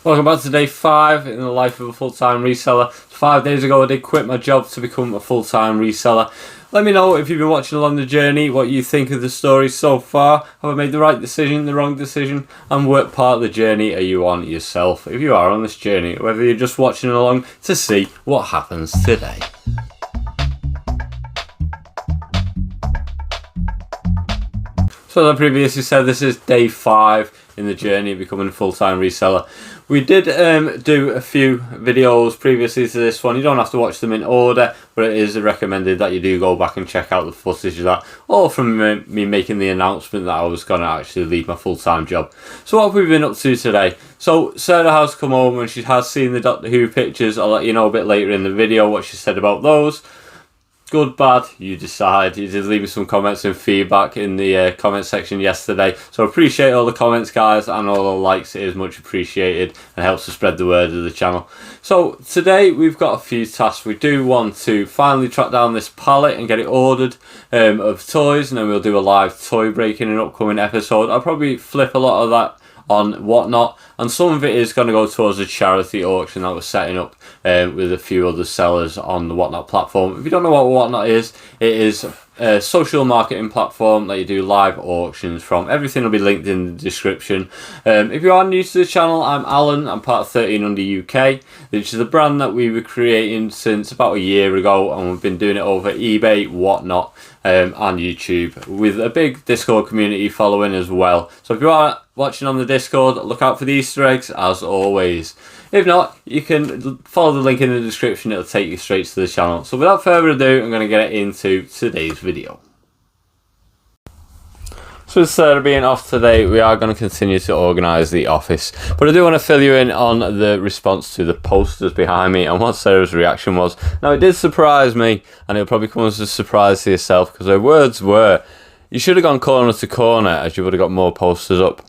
Welcome back to day 5 in the life of a full-time reseller. 5 days ago I did quit my job to become a full-time reseller. Let me know if you've been watching along the journey, what you think of the story so far. Have I made the right decision, the wrong decision? And what part of the journey are you on yourself? If you are on this journey, whether you're just watching along to see what happens today. So as I previously said, this is day 5 in the journey of becoming a full-time reseller. We did do a few videos previously to this one. You don't have to watch them in order, but it is recommended that you do go back and check out the footage of that, all from me making the announcement that I was going to actually leave my full-time job. So what have we been up to today? So Sarah has come home and she has seen the Doctor Who pictures. I'll let you know a bit later in the video what she said about those. Good, bad, you decide. You did leave me some comments and feedback in the comment section yesterday, so I appreciate all the comments, guys, and all the likes. It is much appreciated and helps to spread the word of the channel. So today we've got a few tasks. We do want to finally track down this pallet and get it ordered of toys, and then we'll do a live toy break in an upcoming episode. I'll probably flip a lot of that on Whatnot, and some of it is going to go towards a charity auction that we're setting up with a few other sellers on the Whatnot platform. If you don't know what Whatnot is, it is a social marketing platform that you do live auctions from. Everything will be linked in the description. If you are new to the channel, I'm Alan. I'm part of 13 Under UK, which is a brand that we were creating since about a year ago, and we've been doing it over eBay, Whatnot, and YouTube, with a big Discord community following as well. So if you are watching on the Discord, look out for the Easter eggs as always. If not, you can follow the link in the description. It'll take you straight to the channel. So without further ado, I'm going to get into today's video. So with Sarah being off today, we are going to continue to organise the office. But I do want to fill you in on the response to the posters behind me and what Sarah's reaction was. Now, it did surprise me, and it'll probably come as a surprise to yourself, because her words were, "You should have gone corner to corner, as you would have got more posters up."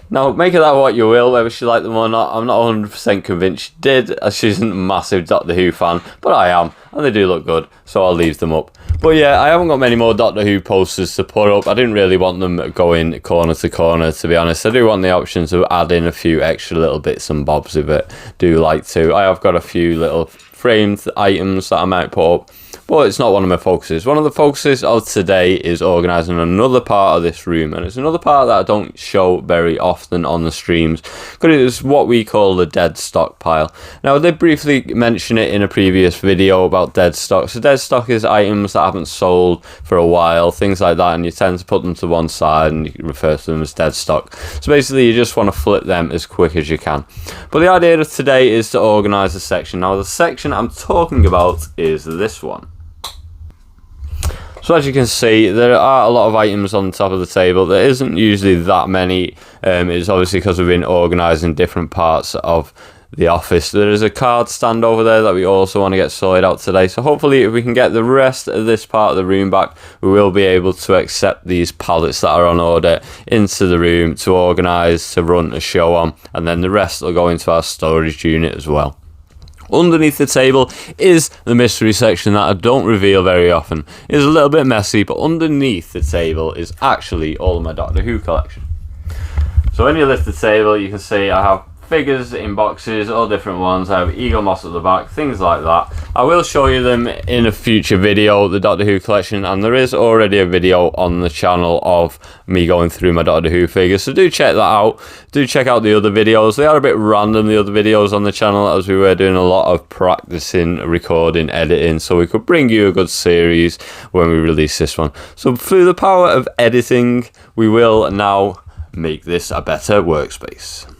Now, make of that what you will, whether she liked them or not. I'm not 100% convinced she did, as she isn't a massive Doctor Who fan, but I am, and they do look good, so I'll leave them up. But yeah, I haven't got many more Doctor Who posters to put up. I didn't really want them going corner to corner, to be honest. I do want the option to add in a few extra little bits and bobs if it do like to. I have got a few little framed items that I might put up, but it's not one of my focuses. One of the focuses of today is organising another part of this room, and it's another part that I don't show very often on the streams, because it is what we call the dead stock pile. Now, I did briefly mention it in a previous video about dead stock. So dead stock is items that haven't sold for a while, things like that, and you tend to put them to one side and you refer to them as dead stock. So basically you just want to flip them as quick as you can. But the idea of today is to organise a section. Now, the section I'm talking about is this one. So as you can see, there are a lot of items on the top of the table. There isn't usually that many. It's obviously because we've been organising different parts of the office. There is a card stand over there that we also want to get sorted out today. So hopefully if we can get the rest of this part of the room back, we will be able to accept these pallets that are on order into the room to organise, to run a show on, and then the rest will go into our storage unit as well. Underneath the table is the mystery section that I don't reveal very often. It's a little bit messy, but underneath the table is actually all of my Doctor Who collection. So when you lift the table, you can see I have figures in boxes, all different ones. I have Eagle Moss at the back, things like that. I will show you them in a future video, the Doctor Who collection, and there is already a video on the channel of me going through my Doctor Who figures, so do check that out. Do check out the other videos. They are a bit random, the other videos on the channel, as we were doing a lot of practicing, recording, editing, so we could bring you a good series when we release this one. So through the power of editing, we will now make this a better workspace.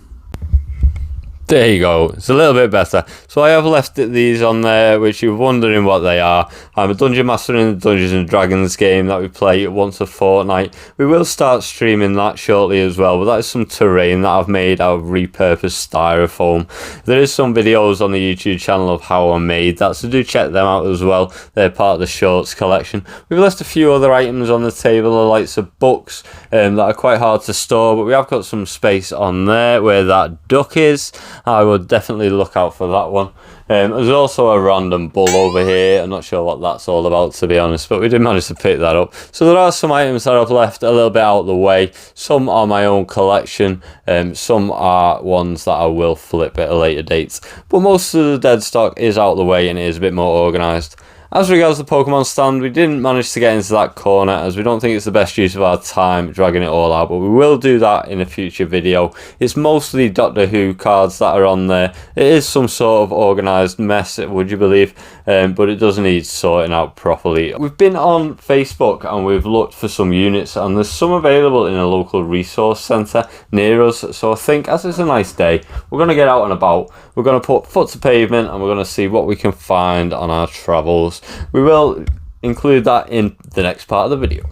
There you go, it's a little bit better. So I have left these on there, which you're wondering what they are. I'm a Dungeon Master in the Dungeons and Dragons game that we play once a fortnight. We will start streaming that shortly as well, but that is some terrain that I've made out of repurposed styrofoam. There is some videos on the YouTube channel of how I made that, so do check them out as well. They're part of the shorts collection. We've left a few other items on the table, the likes of books that are quite hard to store, but we have got some space on there where that duck is. I would definitely look out for that one. There's also a random bull over here. I'm not sure what that's all about, to be honest, but we did manage to pick that up. So there are some items that I've left a little bit out of the way. Some are my own collection, some are ones that I will flip at a later date, but most of the dead stock is out of the way and it is a bit more organised. As regards the Pokemon stand, we didn't manage to get into that corner as we don't think it's the best use of our time dragging it all out, but we will do that in a future video. It's mostly Doctor Who cards that are on there. It is some sort of organised mess, would you believe, but it does need sorting out properly. We've been on Facebook and we've looked for some units, and there's some available in a local resource centre near us, so I think as it's a nice day, we're going to get out and about. We're going to put foot to pavement and we're going to see what we can find on our travels. We will include that in the next part of the video.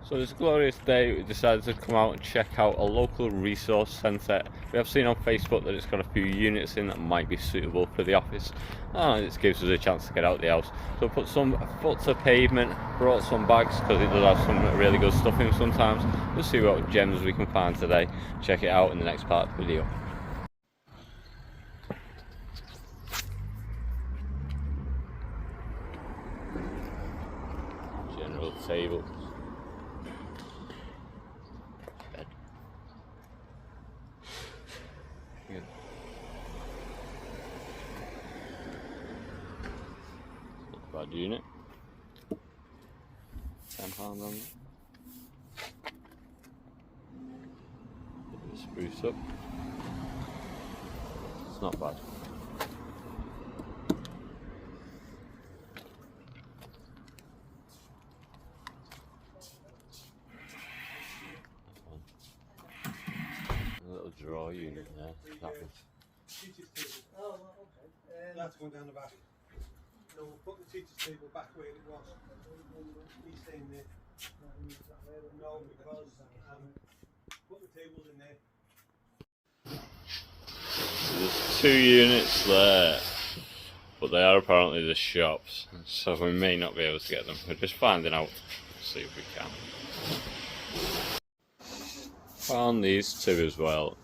So this glorious day, we decided to come out and check out a local resource centre. We have seen on Facebook that it's got a few units in that might be suitable for the office, and it gives us a chance to get out the house. So put some foot to pavement, brought some bags because it does have some really good stuff in sometimes. We'll see what gems we can find today. Check it out in the next part of the video. General table. Bad unit. £10 on it. Spruce up. It's not bad. A little drawer unit there. That was. Oh, okay. That's going down the back. So we'll put the teacher's table back where it was. He's staying there. No, because put the tables in there. So there's 2 units there, but they are apparently the shops, so we may not be able to get them. We're just finding out. See if we can. Found these 2 as well,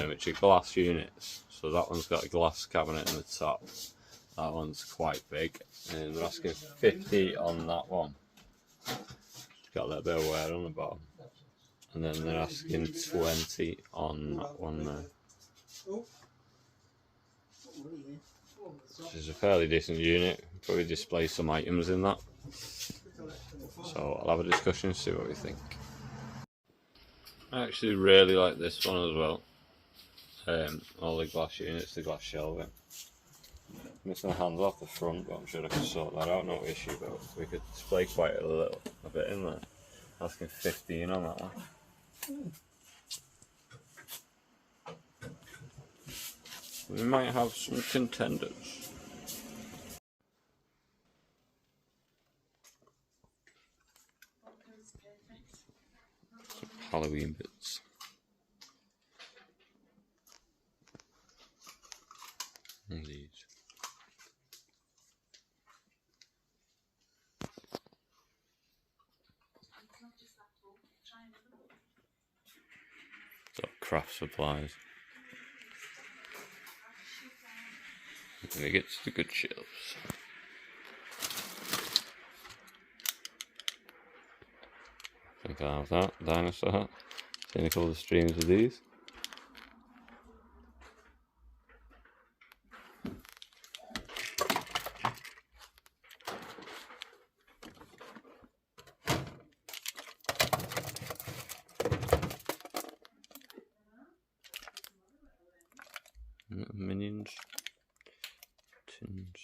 which are glass units. So that one's got a glass cabinet in the top. That one's quite big, and they're asking 50 on that one. It's got a little bit of wear on the bottom, and then they're asking 20 on that one there. This is a fairly decent unit. Probably display some items in that. So I'll have a discussion and see what we think. I actually really like this one as well. All the glass units, the glass shelving. Missing the hands off the front, but I'm sure I can sort that out, no issue, but we could display quite a bit in there. Asking 15 on that one. We might have some contenders. Some Halloween bits. And these. Craft supplies. Let me get to the good shelves. I think I have that. Dinosaur hat. Seen a couple of streams of these. Minions, tins.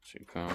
£2.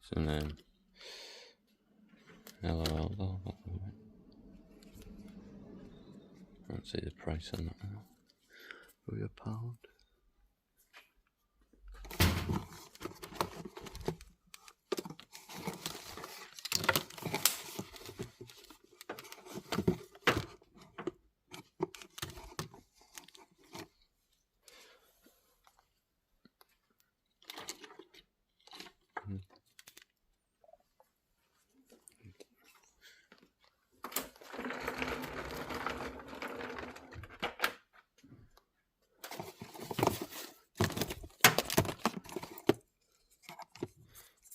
So then, LOL. Let's see the price on that now. For a pound.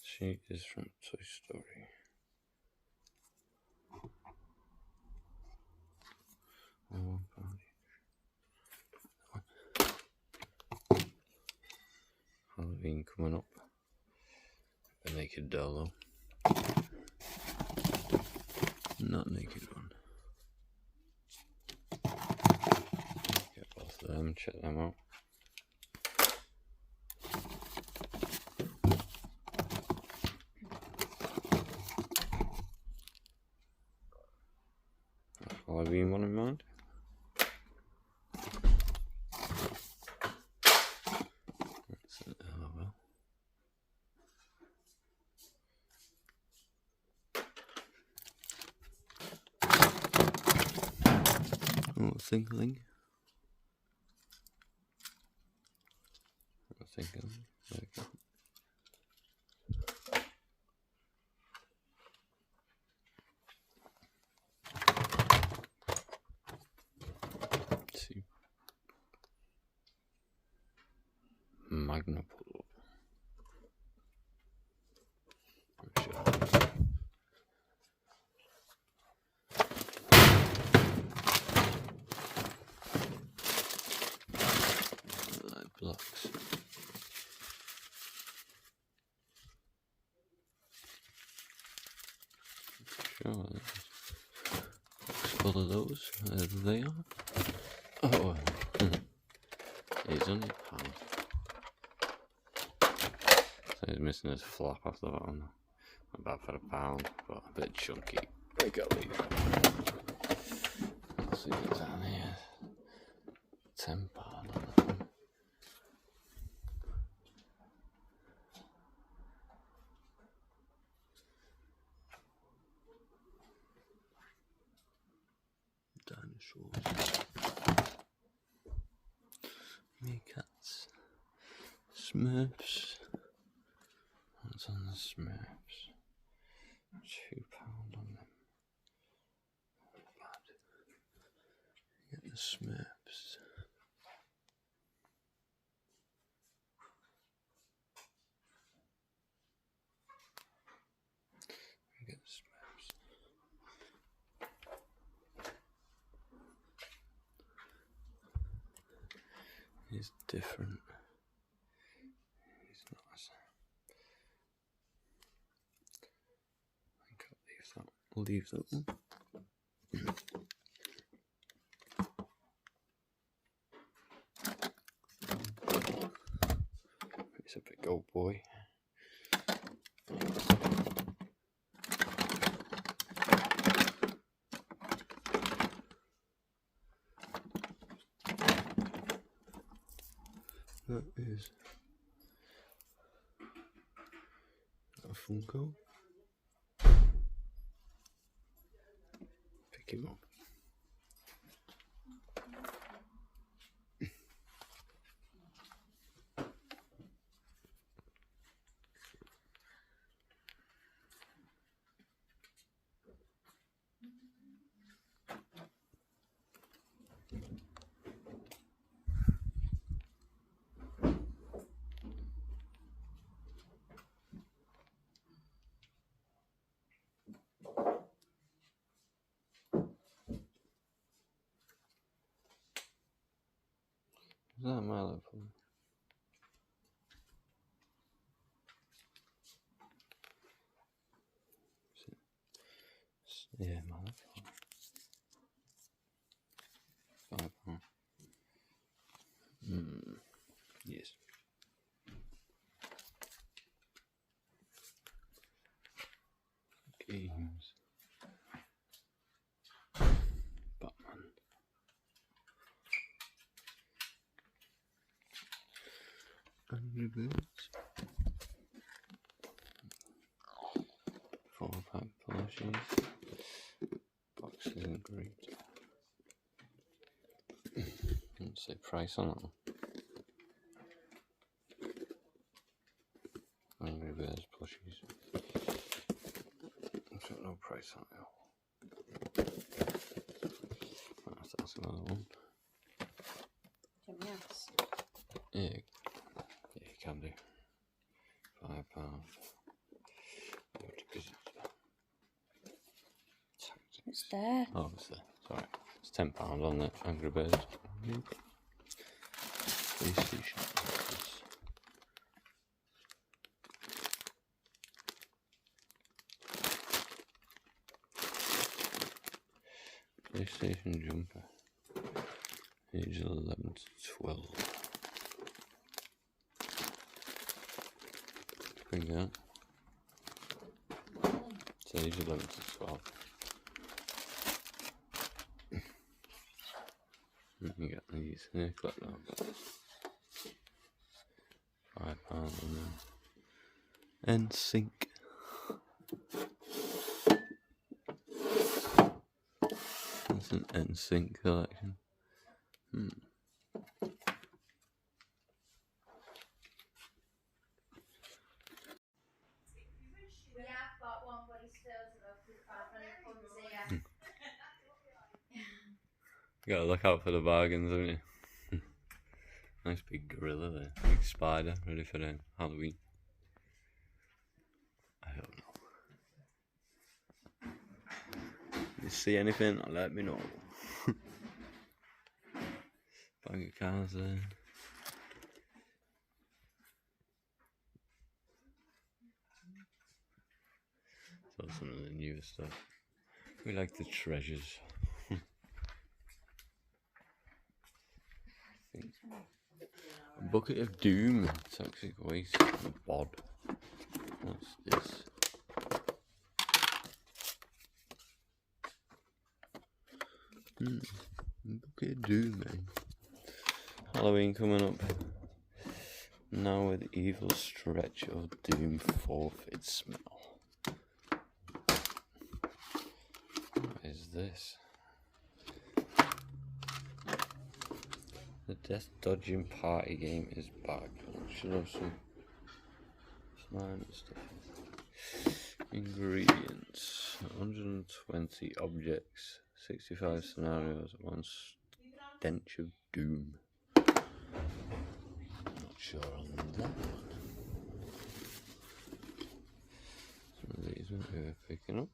She is from Toy Story. Oh, Halloween coming up. A naked doll though. Not naked one. Get both of them, check them out. Halloween one in mind. That's an LOL. Oh, Thinkling. Thinkling. There we go. Let's see. Magnapool. Blocks. Sure, box full of those. There they are. Oh, he's only a pound. So he's missing his flap off the bottom. Not bad for a pound, but a bit chunky. We got these. Let's see what's down here. £10 on that one. Dinosaurs. Meerkats. Smurfs. What's on the Smurfs? £2 on them. Bad. Get the Smurfs. Get the Smurfs. He's different. He's not as. I think I'll leave that one. He's a big old boy. That is a Funko. Pick him up. Is that my level? Yeah, my level. £5. Yes. Angry Birds. 4-pack plushies. Boxes in green. Let's see price on that one. Angry Birds plushies. I've got no price on it. That's another one. Yeah, you can do. £5. It's there. Oh, it's there. Sorry. It's £10 on the Angry Birds. PlayStation. PlayStation jumper. Ages 11 to 12. Bring that. It's age 11 to 12. You get these here, collect those. £5 on them. And sync. That's an NSYNC collection. You gotta look out for the bargains, haven't you? Nice big gorilla there, big spider, ready for Halloween. I don't know. If you see anything, let me know. Bag of cars there. So some of the newer stuff. We like the treasures. A bucket of doom, toxic waste, a bod. What's this? A bucket of doom, man. Halloween coming up. Now with evil stretch of doom forfeit smell. What is this? The death dodging party game is back. Should have some slime stuff. Ingredients: 120 objects, 65 scenarios, 1 stench of doom. Not sure on that one. Some of these might be worth picking up.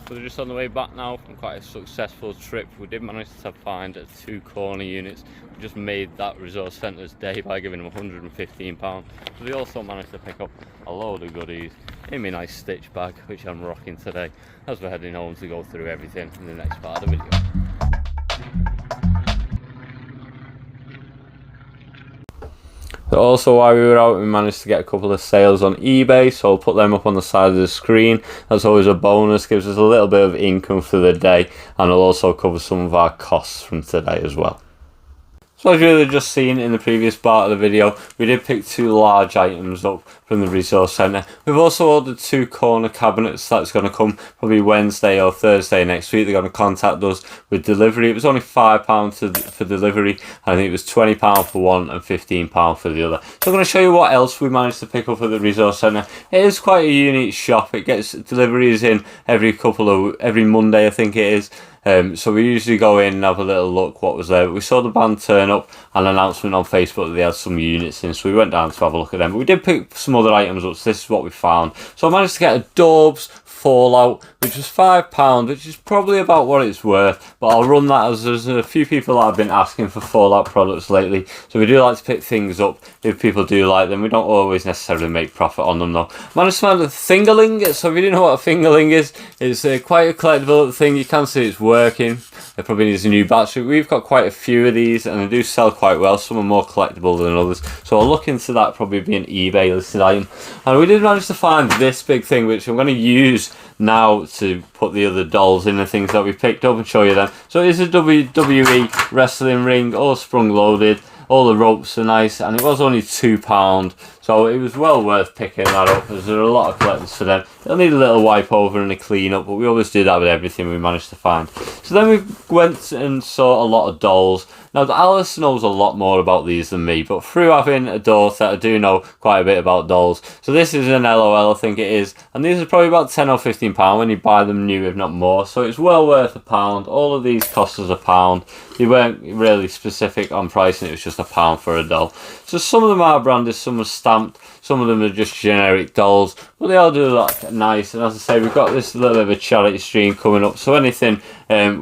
So we're just on the way back now from quite a successful trip. We did manage to find 2 corner units. We just made that resource centre's day by giving them £115. But we also managed to pick up a load of goodies in my nice stitch bag, which I'm rocking today as we're heading home to go through everything in the next part of the video. Also, while we were out, we managed to get a couple of sales on eBay, so I'll put them up on the side of the screen. That's always a bonus, gives us a little bit of income for the day, and it'll also cover some of our costs from today as well. So as you would have just seen in the previous part of the video, we did pick 2 large items up from the resource centre. We've also ordered 2 corner cabinets. That's going to come probably Wednesday or Thursday next week. They're going to contact us with delivery. It was only £5 for delivery. I think it was £20 for one and £15 for the other. So I'm going to show you what else we managed to pick up at the resource centre. It is quite a unique shop. It gets deliveries in every Monday, I think it is. So we usually go in and have a little look what was there. We saw the band turn up, an announcement on Facebook that they had some units in, so we went down to have a look at them. But we did pick some other items up, so this is what we found. So I managed to get a Daub's Fallout, which was £5, which is probably about what it's worth, but I'll run that as there's a few people that have been asking for Fallout products lately, so we do like to pick things up if people do like them. We don't always necessarily make profit on them though. Managed to find a fingerling. So if you didn't know what a fingerling is, it's quite a collectible thing. You can see it's working. It probably needs a new battery. We've got quite a few of these and they do sell quite well. Some are more collectible than others. So I'll look into that, probably be an eBay listed item. And we did manage to find this big thing, which I'm going to use now to put the other dolls in the things that we picked up and show you them. So it is a WWE wrestling ring, all sprung loaded. All the ropes are nice, and it was only £2, so it was well worth picking that up, because there are a lot of collectors for them. They'll need a little wipe over and a clean up, but we always do that with everything we managed to find. So then we went and saw a lot of dolls. Now Alice knows a lot more about these than me, but through having a daughter, I do know quite a bit about dolls. So this is an LOL, I think it is, and these are probably about £10 or £15 when you buy them new, if not more. So it's well worth £1. All of these cost us £1. They weren't really specific on pricing, it was just £1 for a doll. So some of them are branded, some are stamped, some of them are just generic dolls, but they all do look nice. And as I say, we've got this little bit of a charity stream coming up, so anything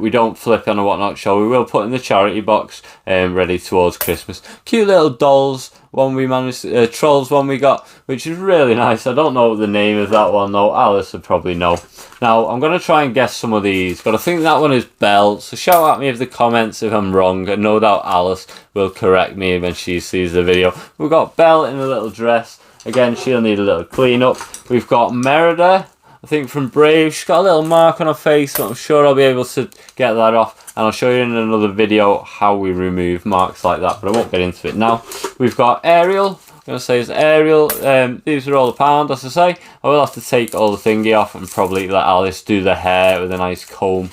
we don't flip on or whatnot show, we will put in the charity box ready towards Christmas. Cute little dolls. One we managed, Trolls one we got, which is really nice. I don't know what the name of that one though. Alice would probably know. Now I'm going to try and guess some of these, but I think that one is Belle. So shout at me in the comments if I'm wrong, and no doubt Alice will correct me when she sees the video. We've got Belle in a little dress. Again, she'll need a little clean up. We've got Merida, I think from Brave. She's got a little mark on her face, but I'm sure I'll be able to get that off. And I'll show you in another video how we remove marks like that, but I won't get into it now. We've got Ariel. I'm going to say it's Ariel. These are all £1, as I say. I will have to take all the thingy off and probably let Alice do the hair with a nice comb.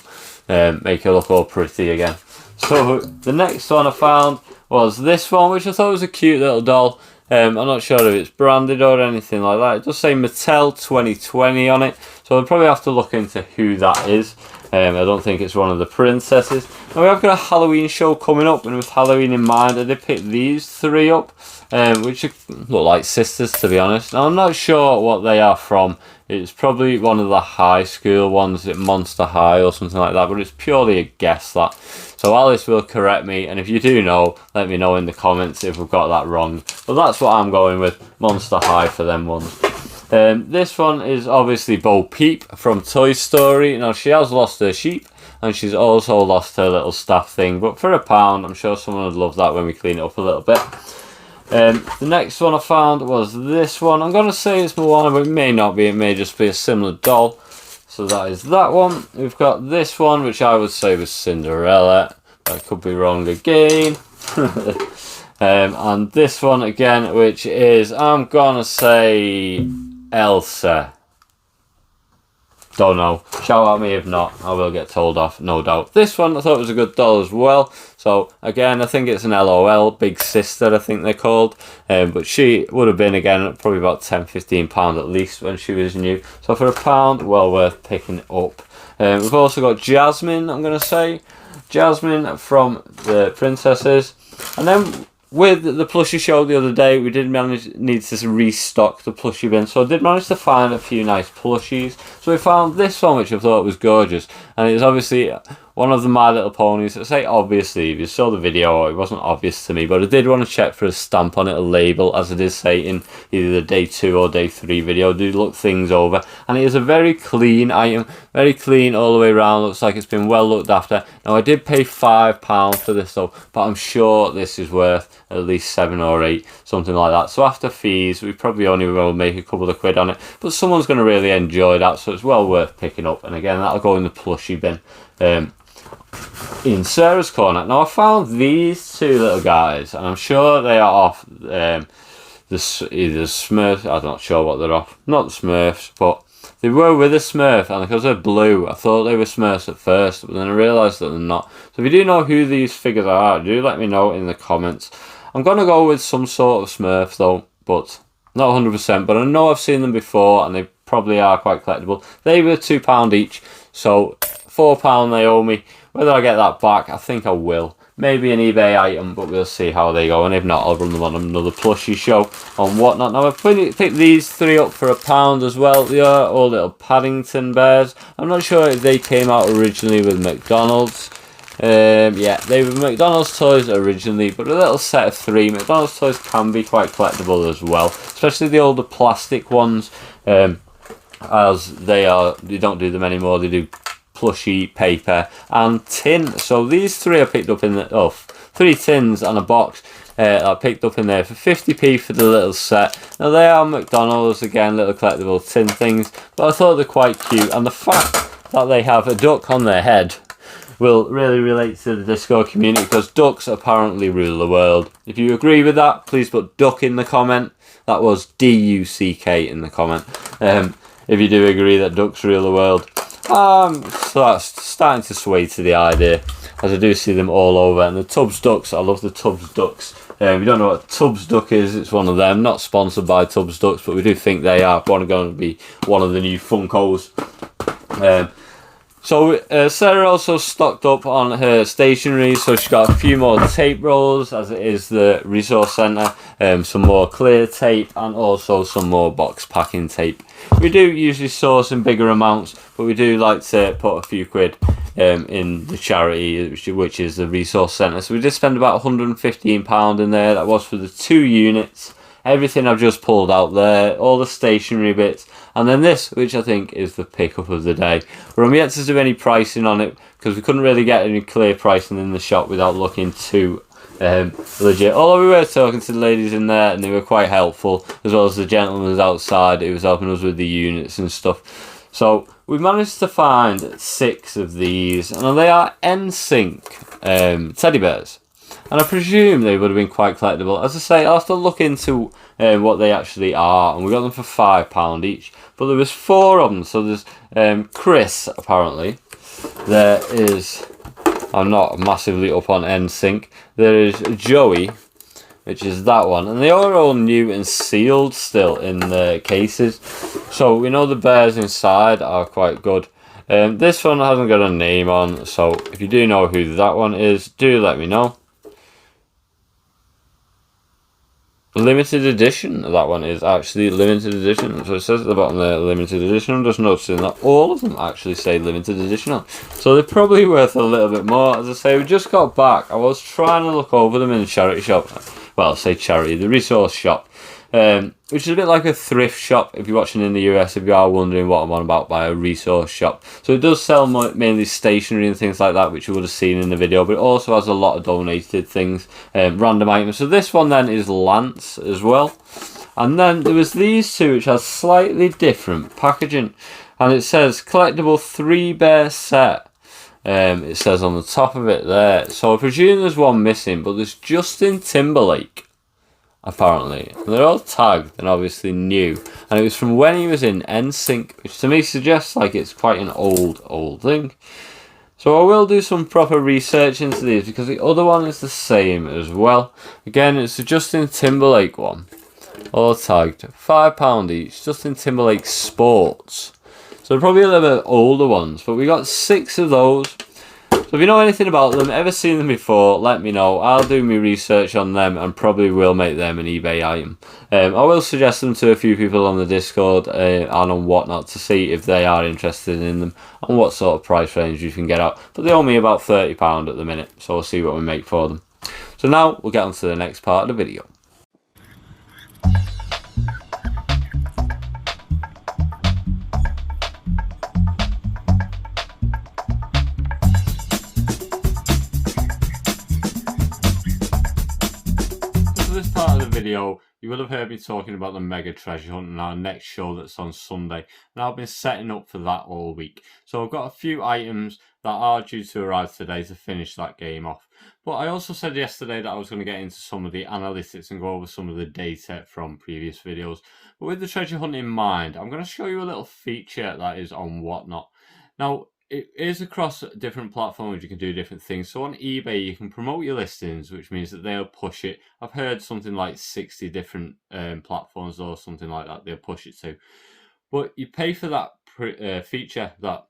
Make her look all pretty again. So the next one I found was this one, which I thought was a cute little doll. I'm not sure if it's branded or anything like that. It does say Mattel 2020 on it, so I'll probably have to look into who that is. I don't think it's one of the princesses. Now we have got a Halloween show coming up, and with Halloween in mind, I did pick these three up, which look like sisters, to be honest. Now I'm not sure what they are from. It's probably one of the high school ones, at Monster High or something like that, but it's purely a guess that. So Alice will correct me, and if you do know, let me know in the comments if we've got that wrong. But that's what I'm going with, Monster High for them ones. This one is obviously Bo Peep from Toy Story. Now she has lost her sheep, and she's also lost her little staff thing, but for £1, I'm sure someone would love that when we clean it up a little bit. The next one I found was this one. I'm going to say it's Moana, but it may not be. It may just be a similar doll. So that is that one. We've got this one, which I would say was Cinderella. I could be wrong again. And this one again, which is, I'm going to say Elsa. Don't know. Shout at me if not. I will get told off, no doubt. This one I thought was a good doll as well. So again, I think it's an LOL, Big Sister I think they're called. But she would have been, again, probably about £10-15 at least when she was new. So for £1, well worth picking up. We've also got Jasmine, I'm going to say. Jasmine from the Princesses. And then with the plushie show the other day, we did need to restock the plushie bin, so I did manage to find a few nice plushies. So we found this one, which I thought was gorgeous, and it's obviously one of the My Little Ponies. I say obviously, if you saw the video, it wasn't obvious to me, but I did want to check for a stamp on it, a label, as it is say in either the day 2 or day 3 video. Do look things over, and it is a very clean item, very clean all the way around. Looks like it's been well looked after. Now I did pay £5 for this though, but I'm sure this is worth at least 7 or 8, something like that. So after fees, we probably only will make a couple of quid on it, but someone's going to really enjoy that, so it's well worth picking up. And again, that'll go in the plushie bin in Sarah's corner. Now I found these two little guys, and I'm sure they are off either Smurfs. I'm not sure what they're off. Not the Smurfs, but they were with a Smurf, and because they're blue, I thought they were Smurfs at first, but then I realised that they're not. So if you do know who these figures are, do let me know in the comments. I'm going to go with some sort of Smurf though, but not 100%, but I know I've seen them before, and they probably are quite collectible. They were £2 each, so £4 they owe me. Whether I get that back, I think I will. Maybe an eBay item, but we'll see how they go, and if not, I'll run them on another plushie show on whatnot. Now I've picked these three up for £1 as well. They are all little Paddington bears. I'm not sure if they came out originally with McDonald's. Yeah, they were McDonald's toys originally, but a little set of 3. McDonald's toys can be quite collectible as well, especially the older plastic ones, as they don't do them anymore. They do plushy, paper and tin. So these three I picked up in the 3 tins and a box I picked up in there for 50p for the little set. Now they are McDonald's, again, little collectible tin things, but I thought they're quite cute, and the fact that they have a duck on their head will really relate to the disco community, because ducks apparently rule the world. If you agree with that, please put duck in the comment. That was D-U-C-K in the comment. If you do agree that ducks rule the world. So that's starting to sway to the idea, as I do see them all over. And the Tubbs ducks, I love the Tubbs ducks. If you don't know what Tubbs duck is, it's one of them. Not sponsored by Tubbs ducks, but we do think they are going to be one of the new Funkos. So Sarah also stocked up on her stationery, so she got a few more tape rolls, as it is the resource centre, some more clear tape, and also some more box packing tape. We do usually source in bigger amounts, but we do like to put a few quid in the charity, which is the resource centre. So we did spend about £115 in there. That was for the 2 units. Everything I've just pulled out there, all the stationery bits, and then this, which I think is the pickup of the day. But I'm yet to do any pricing on it, because we couldn't really get any clear pricing in the shop without looking too legit. Although we were talking to the ladies in there, and they were quite helpful, as well as the gentleman outside who was helping us with the units and stuff. So we managed to find 6 of these, and they are NSYNC teddy bears. And I presume they would have been quite collectible. As I say, I'll have to look into what they actually are. And we got them for £5 each. But there was 4 of them. So there's Chris, apparently. There is... I'm not massively up on NSYNC. There is Joey, which is that one. And they are all new and sealed still in the cases. So we know the bears inside are quite good. This one hasn't got a name on. So if you do know who that one is, do let me know. Limited edition, that one is actually limited edition. So it says at the bottom there, limited edition. I'm just noticing that all of them actually say limited edition on. So they're probably worth a little bit more. As I say, we just got back. I was trying to look over them in the charity shop. Well, say charity, the resource shop. Which is a bit like a thrift shop if you're watching in the US, if you are wondering what I'm on about by a resource shop. So it does sell mainly stationery and things like that, which you would have seen in the video, but it also has a lot of donated things, random items. So this one then is Lance as well. And then there was these 2 which has slightly different packaging, and it says collectible 3 bear set. It says on the top of it there. So I presume there's one missing, but there's Justin Timberlake, apparently. And they're all tagged and obviously new. And it was from when he was in NSYNC, which to me suggests like it's quite an old thing. So I will do some proper research into these, because the other one is the same as well. Again, it's the Justin Timberlake one. All tagged. £5 each. Justin Timberlake Sports. So they're probably a little bit older ones, but we got 6 of those. So if you know anything about them, ever seen them before, let me know. I'll do my research on them and probably will make them an eBay item. I will suggest them to a few people on the Discord and on whatnot to see if they are interested in them and what sort of price range you can get out. But they owe me about £30 at the minute, so we'll see what we make for them. So now we'll get on to the next part of the video. This part of the video, you will have heard me talking about the mega treasure hunt and our next show that's on Sunday, and I've been setting up for that all week. So I've got a few items that are due to arrive today to finish that game off. But I also said yesterday that I was going to get into some of the analytics and go over some of the data from previous videos. But with the treasure hunt in mind, I'm going to show you a little feature that is on Whatnot. Now, it is across different platforms. You can do different things. So on eBay, you can promote your listings, which means that they'll push it. I've heard something like 60 different platforms or something like that they'll push it to. But you pay for that feature, that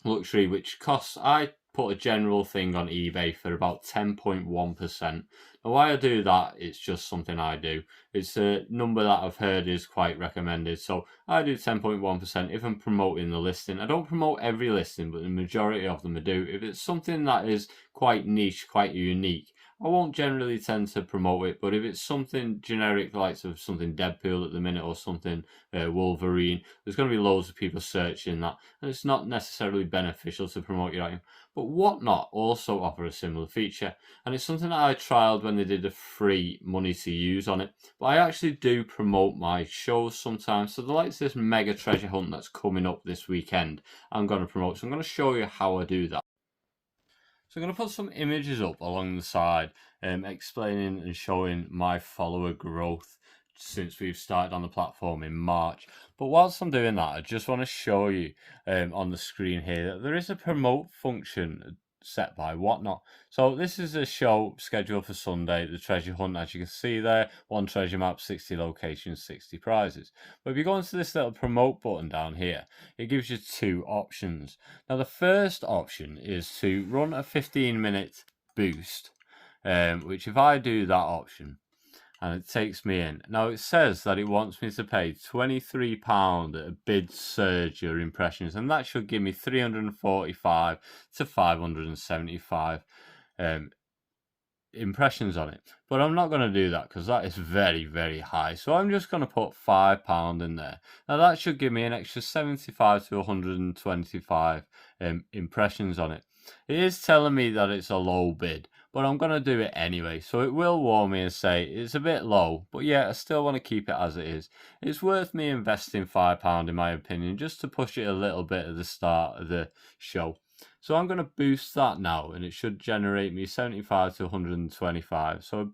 luxury, which costs, I put a general thing on eBay for about 10.1%. Now why I do that, it's just something I do. It's a number that I've heard is quite recommended. So I do 10.1% if I'm promoting the listing. I don't promote every listing, but the majority of them I do. If it's something that is quite niche, quite unique, I won't generally tend to promote it, but if it's something generic, like something Deadpool at the minute or something Wolverine, there's going to be loads of people searching that, and it's not necessarily beneficial to promote your item. But Whatnot also offer a similar feature, and it's something that I trialed when they did a free money to use on it. But I actually do promote my shows sometimes. So the likes of this mega treasure hunt that's coming up this weekend, I'm going to promote. So I'm going to show you how I do that. So I'm going to put some images up along the side, explaining and showing my follower growth since we've started on the platform in March. But whilst I'm doing that, I just want to show you on the screen here that there is a promote function set by Whatnot. So this is a show scheduled for Sunday, the treasure hunt, as you can see there, 1 treasure map, 60 locations, 60 prizes. But if you go into this little promote button down here, it gives you 2 options. Now the first option is to run a 15-minute boost, which if I do that option, and it takes me in. Now it says that it wants me to pay £23 at a bid surge your impressions, and that should give me 345 to 575 impressions on it. But I'm not going to do that because that is very, very high. So I'm just going to put £5 in there. Now that should give me an extra 75 to 125 impressions on it. It is telling me that it's a low bid, but I'm going to do it anyway. So it will warn me and say it's a bit low, but yeah, I still want to keep it as it is. It's worth me investing £5 in my opinion, just to push it a little bit at the start of the show. So I'm going to boost that now, and it should generate me 75 to 125. So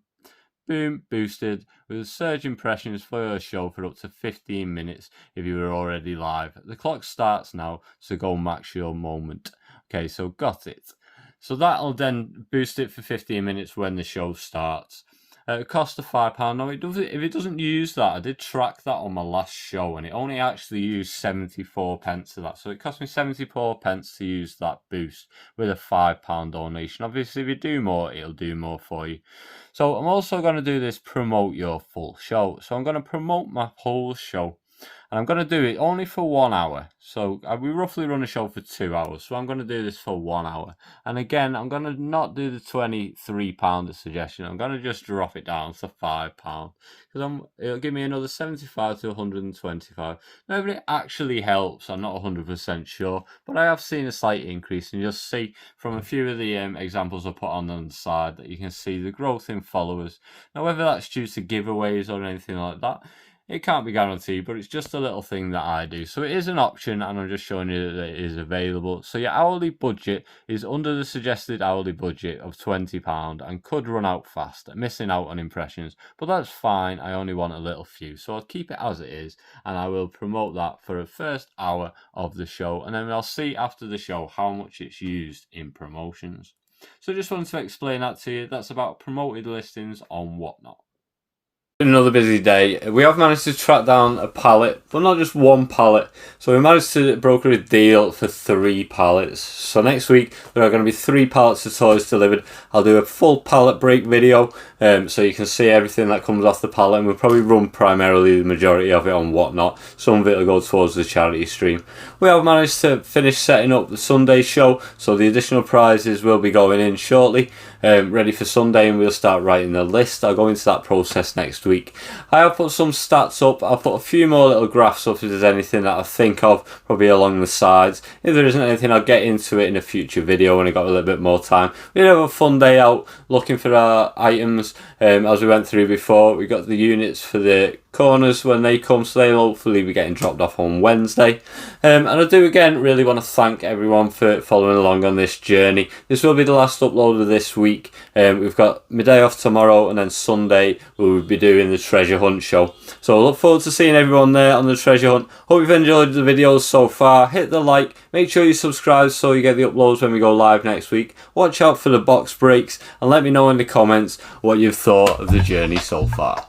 boom, boosted with surge impressions for your show for up to 15 minutes if you were already live. The clock starts now, so go max your moment. Okay, so got it. So that'll then boost it for 15 minutes when the show starts. It costs £5. Now, if it doesn't use that, I did track that on my last show, and it only actually used 74 pence of that. So it cost me 74 pence to use that boost with a £5 donation. Obviously, if you do more, it'll do more for you. So I'm also going to do this promote your full show. So I'm going to promote my whole show. And I'm going to do it only for 1 hour. So we roughly run a show for 2 hours. So I'm going to do this for 1 hour. And again, I'm going to not do the £23 suggestion. I'm going to just drop it down to £5. Because it'll give me another 75 to 125. Now, if it actually helps, I'm not 100% sure. But I have seen a slight increase. And you'll see from a few of the examples I put on the side that you can see the growth in followers. Now, whether that's due to giveaways or anything like that, it can't be guaranteed, but it's just a little thing that I do. So it is an option, and I'm just showing you that it is available. So your hourly budget is under the suggested hourly budget of £20 and could run out fast, missing out on impressions. But that's fine. I only want a little few. So I'll keep it as it is, and I will promote that for the first hour of the show. And then I'll see after the show how much it's used in promotions. So just wanted to explain that to you. That's about promoted listings on Whatnot. Another busy day. We have managed to track down a pallet, but not just one pallet. So we managed to broker a deal for 3 pallets. So next week there are going to be 3 pallets of toys delivered. I'll do a full pallet break video, so you can see everything that comes off the pallet, and we'll probably run primarily the majority of it on Whatnot. Some of it will go towards the charity stream. We have managed to finish setting up the Sunday show, so the additional prizes will be going in shortly, ready for Sunday, and we'll start writing the list. I'll go into that process next week. I have put some stats up. I'll put a few more little graphs up if there's anything that I think of, probably along the sides. If there isn't anything, I'll get into it in a future video when I got a little bit more time. We did have a fun day out looking for our items, as we went through before. We got the units for the corners when they come, so they'll hopefully be getting dropped off on Wednesday. And I do again really want to thank everyone for following along on this journey. This will be the last upload of this week. We've got my day off tomorrow, and then Sunday we'll be doing the treasure hunt show. So I look forward to seeing everyone there on the treasure hunt. Hope you've enjoyed the videos so far. Hit the like, make sure you subscribe so you get the uploads when we go live next week. Watch out for the box breaks, and let me know in the comments what you've thought of the journey so far.